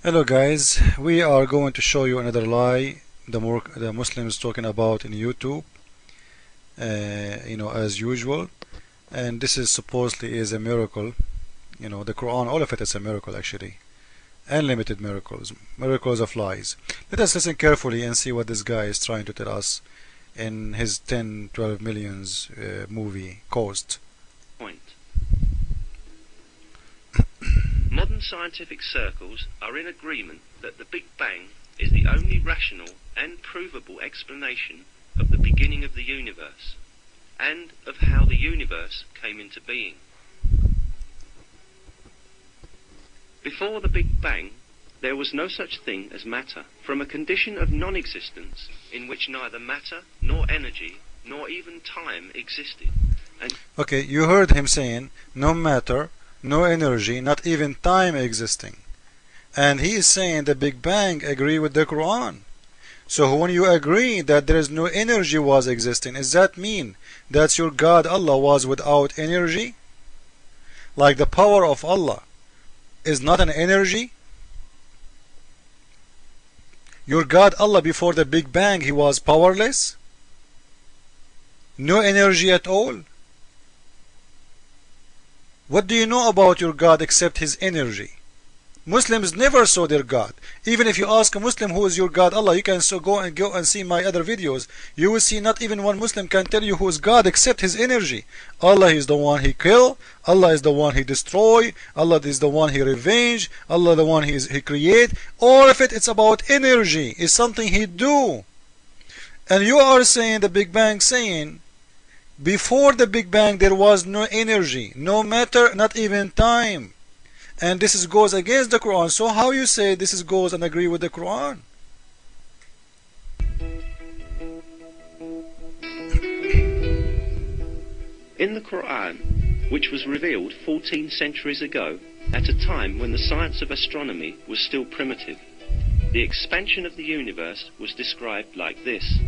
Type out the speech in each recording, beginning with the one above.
Hello guys, we are going to show you another lie the Muslims talking about in YouTube, as usual. And this is supposedly is a miracle. The Quran, all of it is a miracle actually. Unlimited miracles, miracles of lies. Let us listen carefully and see what this guy is trying to tell us in his 10-12 millions movie Coast. Point. Modern scientific circles are in agreement that the Big Bang is the only rational and provable explanation of the beginning of the universe, and of how the universe came into being. Before the Big Bang, there was no such thing as matter. From a condition of non-existence, in which neither matter, nor energy, nor even time existed. Okay, you heard him saying, no matter, no energy, not even time existing. And he is saying the Big Bang agree with the Quran. So when you agree that there is no energy was existing, does that mean that your God Allah was without energy? Like the power of Allah is not an energy? Your God Allah before the Big Bang, he was powerless? No energy at all? What do you know about your God except his energy? Muslims never saw their God. Even if you ask a Muslim who is your God Allah, you can go and see my other videos. You will see not even one Muslim can tell you who is God except his energy. Allah is the one he kill. Allah is the one he destroy. Allah is the one he revenge. Allah the one he create. All of it's about energy. It's something he do. And you are saying the Big Bang saying before the Big Bang there was no energy, no matter, not even time. And this goes against the Quran. So how you say this goes and agree with the Quran? In the Quran, which was revealed 14 centuries ago, at a time when the science of astronomy was still primitive, the expansion of the universe was described like this.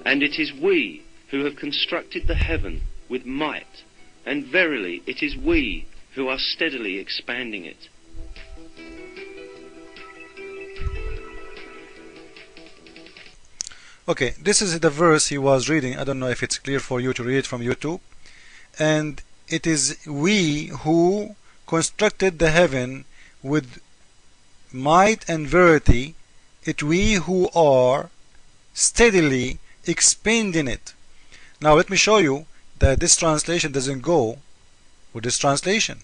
And it is we who have constructed the heaven with might, and verily it is we who are steadily expanding it. Okay, this is the verse he was reading. I don't know if it's clear for you to read it from YouTube. And it is we who constructed the heaven with might and verity, it we who are steadily expanding it. Now let me show you that this translation doesn't go with this translation.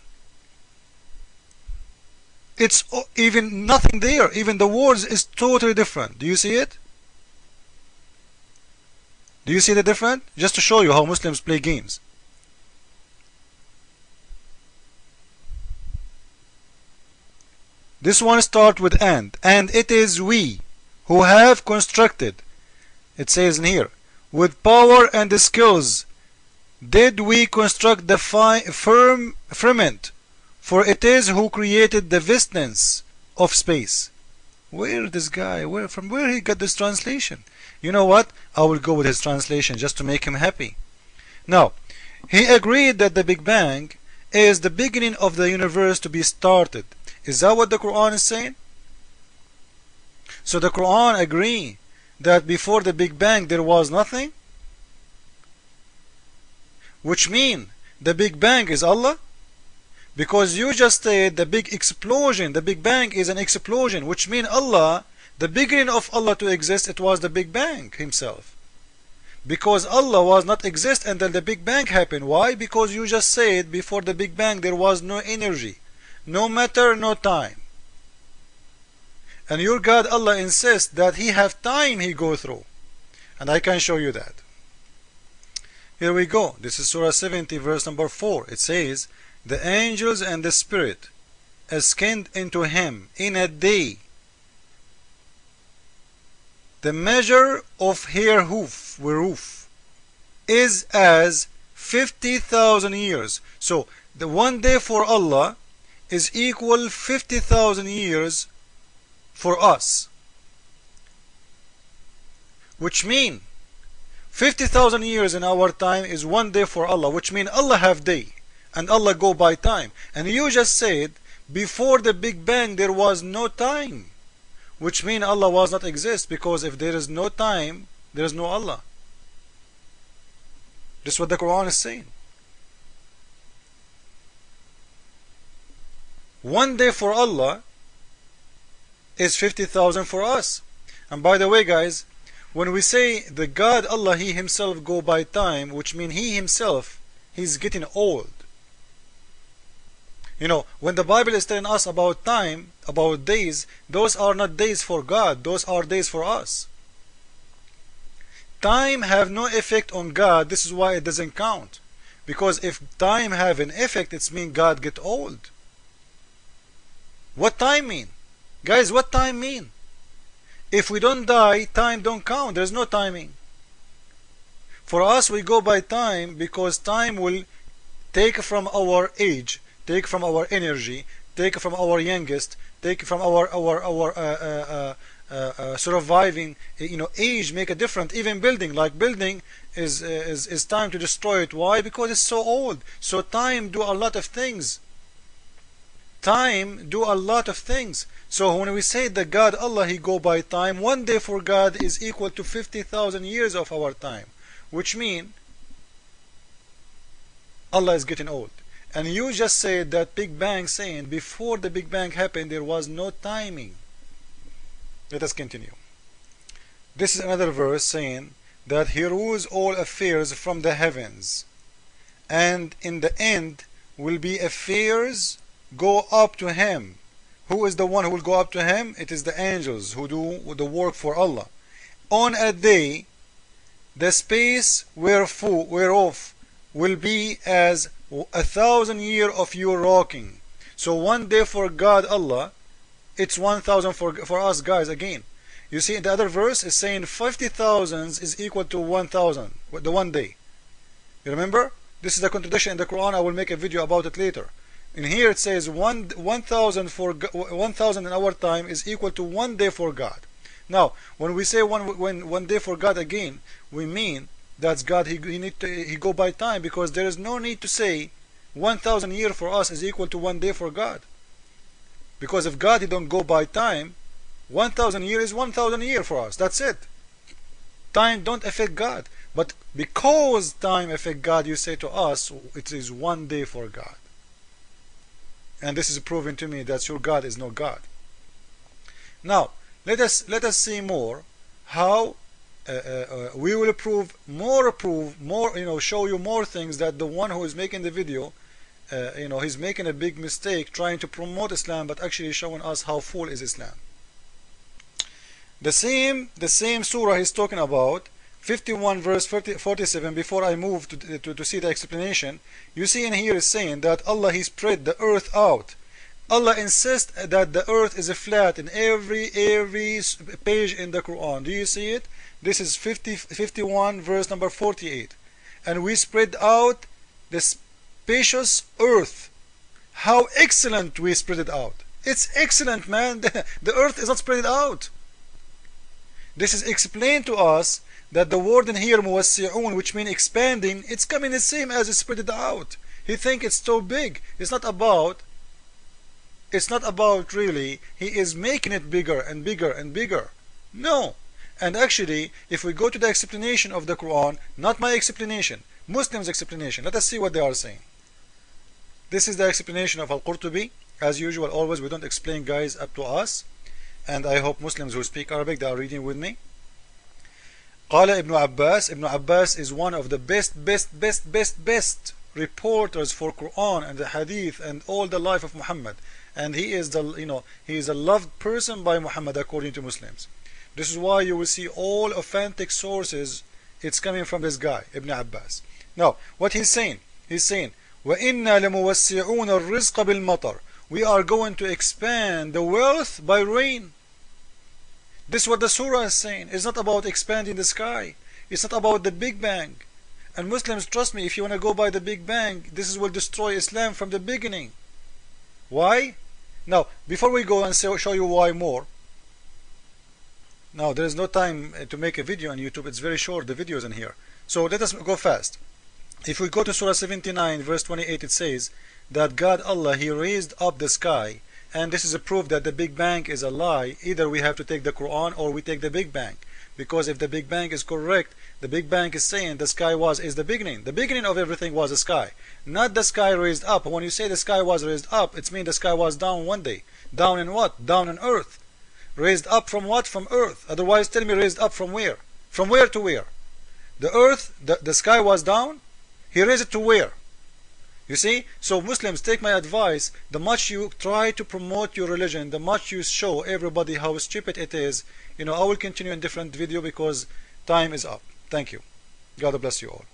It's even nothing there. Even the words is totally different. Do you see it? Do you see the difference? Just to show you how Muslims play games. This one starts with and it is we who have constructed. It says in here, with power and the skills did we construct the firmament, for it is who created the vastness of space. Where this guy, from where he got this translation? You know what? I will go with his translation just to make him happy. Now, he agreed that the Big Bang is the beginning of the universe to be started. Is that what the Quran is saying? So the Quran agree that before the Big Bang there was nothing? Which mean the Big Bang is Allah? Because you just said the big explosion, the Big Bang is an explosion, which mean Allah, the beginning of Allah to exist, it was the Big Bang himself. Because Allah was not exist until the Big Bang happened. Why? Because you just said before the Big Bang there was no energy, no matter, no time. And your God Allah insists that he have time he go through. And I can show you that. Here we go. This is Surah 70 verse number 4. It says, the angels and the spirit ascend into him in a day. The measure of her roof is as 50,000 years. So the one day for Allah is equal 50,000 years for us. Which mean 50,000 years in our time is one day for Allah, which means Allah have day. and Allah go by time. And you just said before the Big Bang there was no time, which means Allah was not exist, because if there is no time, there is no Allah. This is what the Quran is saying. One day for Allah is 50,000 for us. And by the way, guys, when we say the God Allah, He Himself go by time, which means He Himself, He's getting old. You know, when the Bible is telling us about time, about days, those are not days for God, those are days for us. Time have no effect on God, this is why it doesn't count. Because if time have an effect, it means God get old. What time mean? Guys, what time mean? If we don't die, time don't count, there's no timing. For us, we go by time because time will take from our age, take from our energy, take from our youngest, take from our surviving, age make a difference. Even building, like building is time to destroy it. Why? Because it's so old. So time do a lot of things. Time do a lot of things. So when we say that God Allah, He go by time, one day for God is equal to 50,000 years of our time, which means Allah is getting old. And you just said that Big Bang, saying before the Big Bang happened there was no timing. Let us continue. This is another verse saying that He rules all affairs from the heavens, and in the end will be affairs go up to Him. Who is the one who will go up to Him? It is the angels who do the work for Allah. On a day the space whereof will be as 1,000 years of your walking. So one day for God Allah, it's 1,000 for us, guys. Again, you see in the other verse is saying 50,000 is equal to 1,000, the one day. You remember? This is a contradiction in the Quran. I will make a video about it later. In here it says 1,000 for 1,000 in our time is equal to one day for God. Now, when we say one day for God, again, we mean that's God. He go by time, because there is no need to say 1,000 years for us is equal to one day for God. Because if God He don't go by time, 1,000 years is 1,000 years for us. That's it. Time don't affect God. But because time affect God, you say to us it is one day for God. And this is proven to me that your God is no God. Now let us see more how we will prove more, show you more things that the one who is making the video, he's making a big mistake trying to promote Islam, but actually showing us how full is Islam. The same surah he's talking about, 51 verse 47. Before I move to see the explanation, you see in here is saying that Allah He spread the earth out. Allah insists that the earth is flat in every page in the Quran. Do you see it? This is 51 verse number 48. And we spread out the spacious earth. How excellent we spread it out. It's excellent, man. The earth is not spread out. This is explained to us that the word in here muwassi'un, which means expanding, it's coming the same as spread it out. He think it's so big. It's not about really he is making it bigger and bigger and bigger. No. And actually, if we go to the explanation of the Quran, not my explanation, Muslims' explanation, let us see what they are saying. This is the explanation of Al-Qurtubi. As usual, always we don't explain, guys, up to us, and I hope Muslims who speak Arabic, they are reading with me. قال Ibn Abbas. Ibn Abbas is one of the best best reporters for Quran and the Hadith and all the life of Muhammad, and he is he is a loved person by Muhammad according to Muslims. This is why you will see all authentic sources, it's coming from this guy Ibn Abbas. Now what he's saying وَإِنَّا لَمُوَسِّعُونَ الرِّزْقَ بِالْمَطَرِ, we are going to expand the wealth by rain. This is what the surah is saying. It's not about expanding the sky. It's not about the Big Bang. And Muslims, trust me, if you want to go by the Big Bang, this will destroy Islam from the beginning. Why? Now, before we go and show you why more. Now, there is no time to make a video on YouTube. It's very short, the videos in here. So let us go fast. If we go to Surah 79 verse 28, it says that God Allah, He raised up the sky, and this is a proof that the Big Bang is a lie. Either we have to take the Quran or we take the Big Bang, because if the Big Bang is correct, the Big Bang is saying the sky is the beginning. The beginning of everything was the sky, not the sky raised up. When you say the sky was raised up, it means the sky was down one day. Down in what? Down in earth. Raised up from what? From earth. Otherwise tell me, raised up from where? From where to where? The earth, the sky was down. He raised it to where? You see? So Muslims, take my advice. The much you try to promote your religion, the much you show everybody how stupid it is. I will continue in different video because time is up. Thank you. God bless you all.